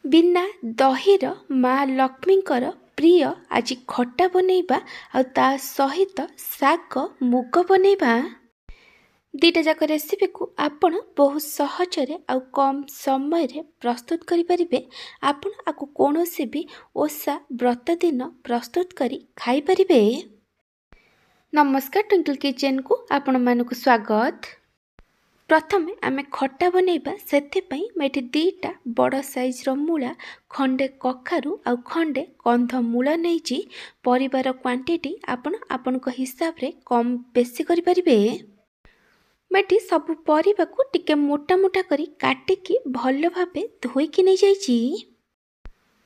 बिना दहीर माँ लक्ष्मींकर प्रिय आज खट्टा बनैबा आ ता सहित शाग मुग बनैबा। दीटा जाक रेसिपी को आपण बहुत सहजरे आ कम समय रे प्रस्तुत करि परिबे। आपण आकु कोनोसी भी ओषा व्रत दिन प्रस्तुत करी खाई परिबे। नमस्कार, ट्विंकल किचन को आपण मानकु स्वागत। प्रथमे आमे खट्टा बनैबा सेथिपई मेठी दीटा बड़ साइज रो मूला, खंडे कखारु आ खंडे कंध मूला नैची। परिवार क्वांटिटी आपण आपनको हिसाब रे कम बेसी करि परिबे। मेठी सब परिबा को टिके मोटा मोटा करी काटिकी भल भाबे धोईकी नै जाईची।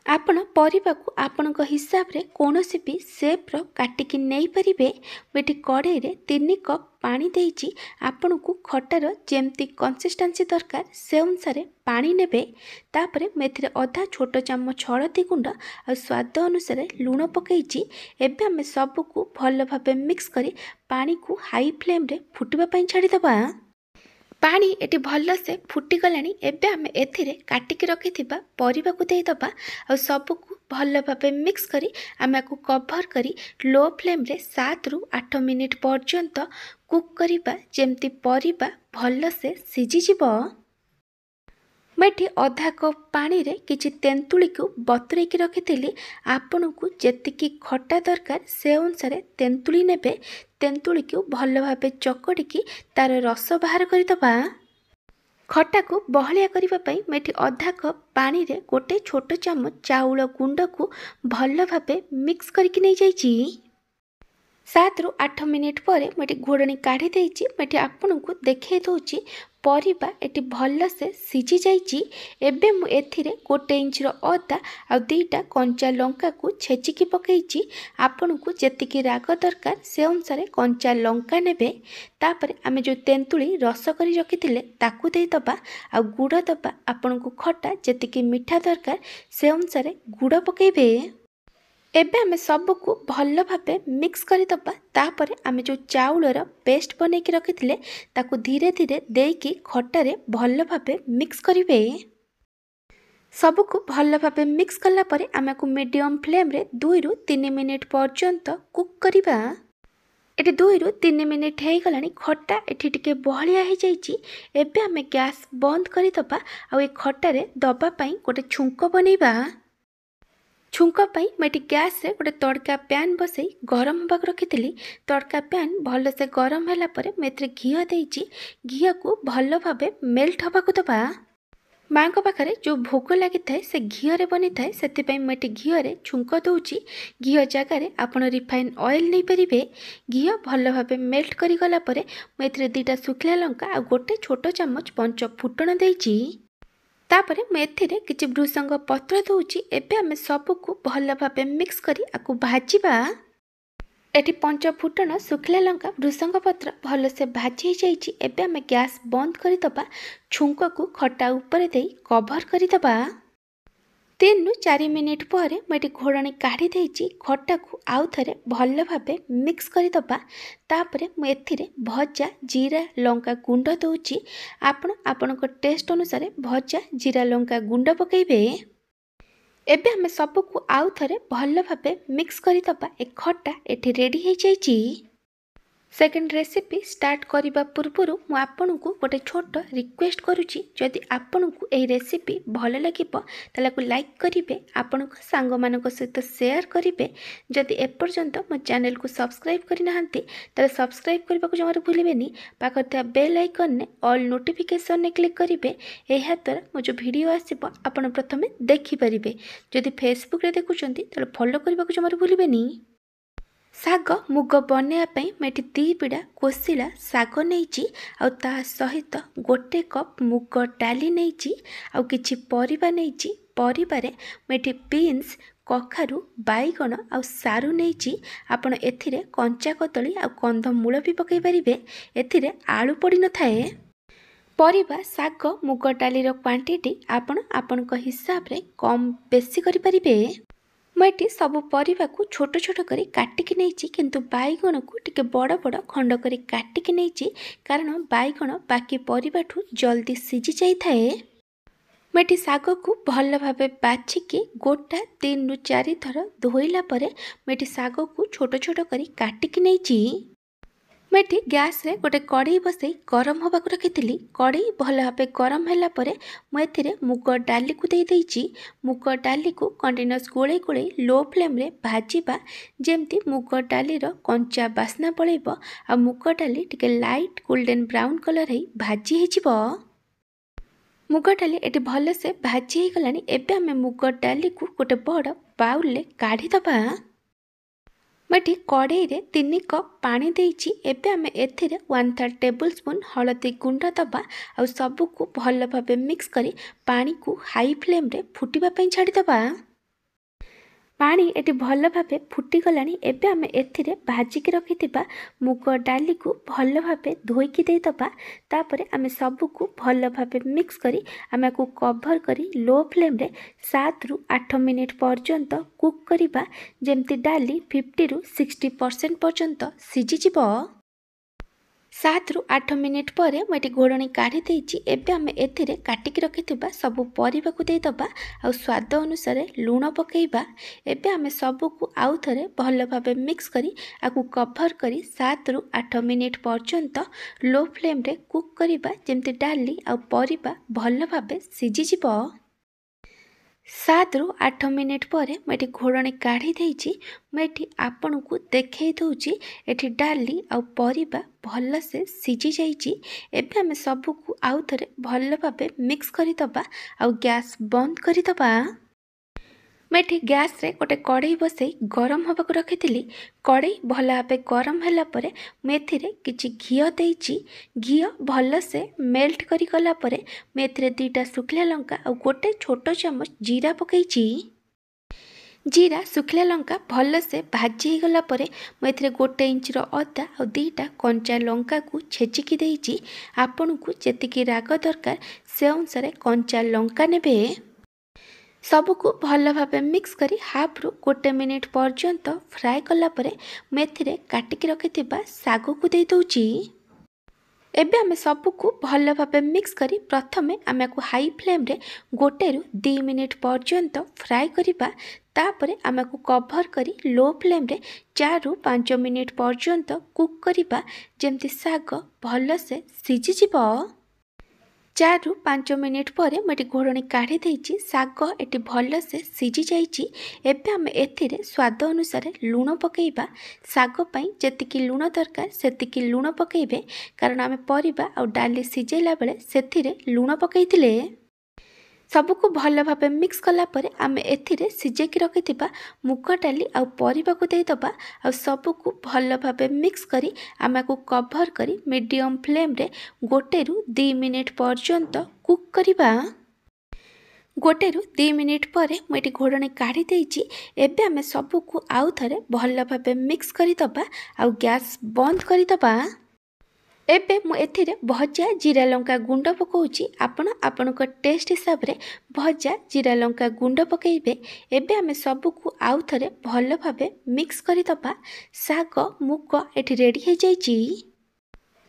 आपण परिबा को आपनको हिसाब रे कोनोसी भी शेप रो काटिकी नै परिबे। मेठी कढ़ाई रे 3 कप पानी देइची। आपनको खट्टार जेमती कंसिस्टेंसी दरकार से अनुसार पानी नेबे। तापरे मेथिरे आधा छोट चम्मच हळदी गुंड आ स्वाद अनुसार लूण पकईची। एबे आमे सब को भल भाबे मिक्स करी पानी को हाई फ्लेम रे फुटिबा पई छाडी दबा। पानी एटी भल से फुटी गलानी। एबे आमे एथिरे काटिकी रखिथिबा परिबा को देई दबा आ सब को भल भाबे मिक्स करी आमे को कवर करी लो फ्लेम रे 7 रु 8 मिनिट पर्यंत कुक करिबा जेमती परिबा भल से सिझी जिवो। मेठी आधा कप पानी रे किछि तेंतुली को बतुरेकी की रखिथिली। आपन को जेतिकी खट्टा दरकार से अनुसार तेंतुली नेबे। तेंतुली को भल भाबे चकड़िकी तार रस बाहर करि दबा। खट्टा को बहलिया करिबा पई मेठी आधा कप पानी रे गोटे छोट चम्मच चाउल गुंड को भल भाबे मिक्स करके नै जाईची। 7 रु 8 मिनिट पर मेठी घोड़नी काढ़ी देइची। मेठी आपन को देखे दउची परिबा एटी भल से सिझी जाईची। एबे मु एथिरे 1 इंच रो अदा आ 2टा कंचा लंका को छेचिकी पकईची। आपन को जेतिकी राग दरकार से अनुसार कंचा लंका नेबे। तापर आमे जो तेंतुली रस करी रखिथिले ताकू देई दबा आ गुड़ दबा। आपन को खट्टा जेतिकी मीठा दरकार से अनुसार गुड़ पकेबे। एबे आमे सब को भल भाबे मिक्स करि दबा। तापर आमे जो चाउलर पेस्ट बनेकी रखिथिले ताकू धीरे धीरे देकी खट्टा रे भल भाबे मिक्स करिवे। सब को भल भाबे मिक्स कला परे आमे को मीडियम फ्लेम रे 2 रु 3 मिनिट पर्यंत कुक करिबा। एटी 2 रु 3 मिनिट हेई गलानी। खट्टा एठी टिके बहलिया हे जाईची। एबे आमे गैस बंद करि दबा आ ए खट्टा रे दबा पई गोटे छुंक बनेबा। छुंक पाई मेटी गैस रे गोटे तड़का पैन बसई गरम होबाक रखिथिली। तड़का पैन भल से गरम होला परे मेथरे घियो देइची। घियो को भल भाबे मेल्ट होबाक दबा। माँ को पाखरे जो भोग लगी थाए से घियो रे बनी थाए, सेति पई मेटी घियो रे छुंक दउची। घियो जगह रे आपण रिफाइन ऑयल नै परिबे। घियो भल भाबे मेल्ट करी गला परे मेथरे 2टा सुखला लंका आ गोटे छोट चम्मच पंच फुटण देइची। तापरे मेथिरे किछि भृसंग पत्र दउची। एबे आमे सब को भल भाबे मिक्स करी आकु भाजीबा। एठी पंच फुटण सुखला लंका भृसंग पत्र भल से भाजी जाईची। एबे आमे गैस बंद करी दबा। छुंक को खट्टा ऊपर देई कवर करी दबा। 3 रु 4 मिनिट पर मेटी घोड़नी काढ़ी देइची। खट्टा को आउ थरे भल भाबे मिक्स करी दबा। तापरे मु एथिरे भजा जीरा लंका गुंड दउची। आपण आपनको टेस्ट अनुसार भजा जीरा लंका गुंड पकेइबे। एबे हमें सब को आउ थरे भल भाबे मिक्स करी दबा। ए खट्टा एठी रेडी हे जाईची। सेकेंड रेसिपी स्टार्ट करबा पूर्वरु मु आपन को गोटे छोट रिक्वेस्ट करूची। जदि आपन को ए रेसिपी भल लागिबो ताला को लाइक करिवे, आपन को सांग मानक सहित शेयर करिवे। जदि एपर्यंत मो चैनल को सब्सक्राइब करि नाहंती ताला सब्सक्राइब करबा को जमार भूलिबेनी। पाखर था बेल आइकन ने ऑल नोटिफिकेशन ने क्लिक करिवे। एहा द्वारा मो जो वीडियो आसीबो आपन प्रथमे देखि परिबे। जदि फेसबुक रे देखुचंती ताला फॉलो करबा को जमार भूलिबेनी। शाग मुग बनैया पई मेठी 2 बिड़ा कोसिला शाग नैची आ ता सहित गोटे कप मुग डाली नैची आ किछि परिबा नैची। परिबारे मेठी बीन्स, कखारु, बैगण आ सारू नैची। आपण एथिरे कंचा कदली आ कंद मूल भी पकई परिबे। एथिरे आलू पड़ी न थाए। परिबा शाग मुग डाली रो क्वांटिटी आपण आपनक हिसाब रे कम बेसी करि परिबे। मुझे सब परिबा को छोट छोट करी काटिकी नैची, किंतु बैगण को टिके बड़ बड़ खंड करी काटिकी नैची। कारण बैगण बाकी परिबाठू जल्दी सिझी जाई थाए। ମୁଁ ଏଠି ଶାଗକୁ ଭଲ ଭାବେ ବାଛିକି ଗୋଟା 3 ରୁ 4 ଥର ଧୋଇଲା ପରେ ମୁଁ ଏଠି ଶାଗକୁ ଛୋଟ ଛୋଟ କରି କାଟିକି ନେଇଛି। ମୁଁ ଏଠି ଗ୍ୟାସରେ ଗୋଟେ କଡ଼େଇ ବସାଇ ଗରମ ହେବାକୁ ରଖିଥିଲି। କଡ଼େଇ ଭଲ ଭାବେ ଗରମ ହେଲା ପରେ ମୁଁ ଏଥିରେ ମୁଗ ଡାଲିକୁ ଦେଇଦେଇଛି। ମୁଗ ଡାଲିକୁ କଣ୍ଟିନ୍ୟୁଅସ୍ ଗୋଳେଇ ଗୋଳେଇ ଲୋ ଫ୍ଲେମ୍ରେ ଭାଜିବା, ଯେମିତି ମୁଗ ଡାଲିର କଞ୍ଚା ବାସ୍ନା ପଳେଇବ ଆଉ ମୁଗ ଡାଲି ଟିକେ ଲାଇଟ୍ ଗୋଲ୍ଡେନ୍ ବ୍ରାଉନ୍ କଲର୍ ହେଇ ଭାଜି ହେଇଯିବ। ମୁଗ ଡାଲି ଏଠି ଭଲସେ ଭାଜି ହେଇଗଲାଣି। ଏବେ ଆମେ ମୁଗ ଡାଲିକୁ ଗୋଟେ ବଡ଼ ବାଉଲରେ କାଢ଼ିଦେବା। ମୁଁ ଏଠି କଡ଼େଇରେ 3 କପ୍ ପାଣି ଦେଇଛି। ଏବେ ଆମେ ଏଥିରେ 1/3 ଟେବୁଲ୍ ସ୍ପୁନ୍ ହଳଦୀ ଗୁଣ୍ଡ ଦେବା ଆଉ ସବୁକୁ ଭଲ ଭାବେ ମିକ୍ସ କରି ପାଣିକୁ ହାଇ ଫ୍ଲେମ୍ରେ ଫୁଟିବା ପାଇଁ ଛାଡ଼ିଦେବା। ପାଣି ଏଠି ଭଲ ଭାବେ ଫୁଟିଗଲାଣି। ଏବେ ଆମେ ଏଥିରେ ଭାଜିକି ରଖିଥିବା ମୁଗ ଡାଲିକୁ ଭଲ ଭାବେ ଧୋଇକି ଦେଇଦେବା। ତାପରେ ଆମେ ସବୁକୁ ଭଲ ଭାବେ ମିକ୍ସ କରି ଆମେ ଆକୁ କଭର୍ କରି ଲୋ ଫ୍ଲେମ୍ରେ 7 ରୁ 8 ମିନିଟ୍ ପର୍ଯ୍ୟନ୍ତ କୁକ୍ କରିବା, ଯେମିତି ଡାଲି 50 ରୁ 60% ପର୍ଯ୍ୟନ୍ତ ସିଝିଯିବ। 7 ରୁ 8 ମିନିଟ୍ ପରେ ମୁଁ ଏଠି ଘୋଡ଼ଣୀ କାଢ଼ି ଦେଇଛି। ଏବେ ଆମେ ଏଥିରେ କାଟିକି ରଖିଥିବା ସବୁ ପରିବାକୁ ଦେଇଦେବା ଆଉ ସ୍ୱାଦ ଅନୁସାରେ ଲୁଣ ପକାଇବା। ଏବେ ଆମେ ସବୁକୁ ଆଉ ଥରେ ଭଲ ଭାବେ ମିକ୍ସ କରି ଆକୁ କଭର୍ କରି 7 ରୁ 8 ମିନିଟ୍ ପର୍ଯ୍ୟନ୍ତ ଲୋ ଫ୍ଲେମ୍ରେ କୁକ୍ କରିବା, ଯେମିତି ଡାଲି ଆଉ ପରିବା ଭଲ ଭାବେ ସିଝିଯିବ। 7 ରୁ 8 ମିନିଟ୍ ପରେ ମୁଁ ଏଠି ଘୋଡ଼ଣୀ କାଢ଼ି ଦେଇଛି। ମୁଁ ଏଠି ଆପଣଙ୍କୁ ଦେଖାଇ ଦେଉଛି ଏଠି ଡାଲି ଆଉ ପରିବା ଭଲସେ ସିଝି ଯାଇଛି। ଏବେ ଆମେ ସବୁକୁ ଆଉ ଥରେ ଭଲ ଭାବେ ମିକ୍ସ କରିଦେବା ଆଉ ଗ୍ୟାସ୍ ବନ୍ଦ କରିଦେବା। ମୁଁ ଏଠି ଗ୍ୟାସରେ ଗୋଟେ କଡ଼େଇ ବସାଇ ଗରମ ହେବାକୁ ରଖିଥିଲି। କଡ଼େଇ ଭଲ ଭାବେ ଗରମ ହେଲା ପରେ ମୁଁ ଏଥିରେ କିଛି ଘିଅ ଦେଇଛି। ଘିଅ ଭଲସେ ମେଲ୍ଟ କରିଗଲା ପରେ ମୁଁ ଏଥିରେ 2ଟା ଶୁଖିଲା ଲଙ୍କା ଆଉ ଗୋଟେ ଛୋଟ ଚାମଚ ଜିରା ପକାଇଛି। ଜିରା ଶୁଖିଲା ଲଙ୍କା ଭଲସେ ଭାଜି ହେଇଗଲା ପରେ ମୁଁ ଏଥିରେ 1 ଇଞ୍ଚର ଅଦା ଆଉ 2ଟା କଞ୍ଚା ଲଙ୍କାକୁ ଛେଚିକି ଦେଇଛି। ଆପଣଙ୍କୁ ଯେତିକି ରାଗ ଦରକାର ସେ ଅନୁସାରେ କଞ୍ଚା ଲଙ୍କା ନେବେ। ସବୁକୁ ଭଲ ଭାବେ ମିକ୍ସ କରି 1/2 ରୁ 1 ମିନିଟ୍ ପର୍ଯ୍ୟନ୍ତ ଫ୍ରାଏ କଲା ପରେ ମୁଁ ଏଥିରେ କାଟିକି ରଖିଥିବା ଶାଗକୁ ଦେଇ ଦେଉଛି। ଏବେ ଆମେ ସବୁକୁ ଭଲ ଭାବେ ମିକ୍ସ କରି ପ୍ରଥମେ ଆମେ ଆକୁ ହାଇ ଫ୍ଲେମ୍ରେ 1 ରୁ 2 ମିନିଟ୍ ପର୍ଯ୍ୟନ୍ତ ଫ୍ରାଏ କରିବା। ତାପରେ ଆମେ ଆକୁ କଭର୍ କରି ଲୋ ଫ୍ଲେମ୍ରେ 4 ରୁ 5 ମିନିଟ୍ ପର୍ଯ୍ୟନ୍ତ କୁକ୍ କରିବା, ଯେମିତି ଶାଗ ଭଲସେ ସିଝିଯିବ। 4 ରୁ 5 ମିନିଟ୍ ପରେ ମୁଁ ଏଠି ଘୋଡ଼ଣୀ କାଢ଼ି ଦେଇଛି। ଶାଗ ଏଠି ଭଲସେ ସିଝି ଯାଇଛି। ଏବେ ଆମେ ଏଥିରେ ସ୍ୱାଦ ଅନୁସାରେ ଲୁଣ ପକାଇବା। ଶାଗ ପାଇଁ ଯେତିକି ଲୁଣ ଦରକାର ସେତିକି ଲୁଣ ପକାଇବେ, କାରଣ ଆମେ ପରିବା ଆଉ ଡାଲି ସିଝାଇଲା ବେଳେ ସେଥିରେ ଲୁଣ ପକାଇଥିଲେ। ସବୁକୁ ଭଲ ଭାବେ ମିକ୍ସ କଲା ପରେ ଆମେ ଏଥିରେ ସିଝେଇକି ରଖିଥିବା ମୁଗ ଡାଲି ଆଉ ପରିବାକୁ ଦେଇଦେବା ଆଉ ସବୁକୁ ଭଲ ଭାବେ ମିକ୍ସ କରି ଆମେ ଆକୁ କଭର୍ କରି ମିଡ଼ିୟମ୍ ଫ୍ଲେମ୍ରେ 1 ରୁ 2 ମିନିଟ୍ ପର୍ଯ୍ୟନ୍ତ କୁକ୍ କରିବା। 1 ରୁ 2 ମିନିଟ୍ ପରେ ମୁଁ ଏଠି ଘୋଡ଼ଣୀ କାଢ଼ି ଦେଇଛି। ଏବେ ଆମେ ସବୁକୁ ଆଉ ଥରେ ଭଲ ଭାବେ ମିକ୍ସ କରିଦେବା ଆଉ ଗ୍ୟାସ୍ ବନ୍ଦ କରିଦେବା। ଏବେ ମୁଁ ଏଥିରେ ଭଜା ଜିରା ଲଙ୍କା ଗୁଣ୍ଡ ପକାଉଛି। ଆପଣ ଆପଣଙ୍କ ଟେଷ୍ଟ ହିସାବରେ ଭଜା ଜିରା ଲଙ୍କା ଗୁଣ୍ଡ ପକାଇବେ। ଏବେ ଆମେ ସବୁକୁ ଆଉ ଥରେ ଭଲ ଭାବେ ମିକ୍ସ କରିଦେବା। ଶାଗ ମୁଗ ଏଠି ରେଡ଼ି ହେଇଯାଇଛି।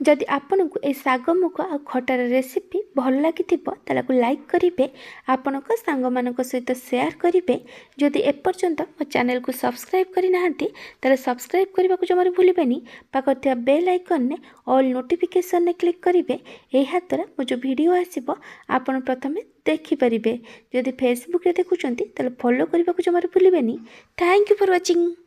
ଯଦି ଆପଣଙ୍କୁ ଏ ଶାଗ ମୁଗ ଆଉ ଖଟାର ରେସିପି ଭଲ ଲାଗିଥିବ ତାହେଲେ ଲାଇକ୍ କରିବେ, ଆପଣଙ୍କ ସାଙ୍ଗମାନଙ୍କ ସହିତ ସେୟାର କରିବେ। ଯଦି ଏପର୍ଯ୍ୟନ୍ତ ମୋ ଚ୍ୟାନେଲକୁ ସବସ୍କ୍ରାଇବ୍ କରିନାହାନ୍ତି ତାହେଲେ ସବସ୍କ୍ରାଇବ୍ କରିବାକୁ ଜମାରୁ ଭୁଲିବେନି। ପାଖରେ ଥିବା ବେଲ୍ ଆଇକନ୍ରେ ଅଲ୍ ନୋଟିଫିକେସନ୍ରେ କ୍ଲିକ୍ କରିବେ। ଏହା ଦ୍ୱାରା ମୋ ଯେଉଁ ଭିଡ଼ିଓ ଆସିବ ଆପଣ ପ୍ରଥମେ ଦେଖିପାରିବେ। ଯଦି ଫେସବୁକ୍ରେ ଦେଖୁଛନ୍ତି ତାହେଲେ ଫଲୋ କରିବାକୁ ଜମାରୁ ଭୁଲିବେନି। Thank you for watching.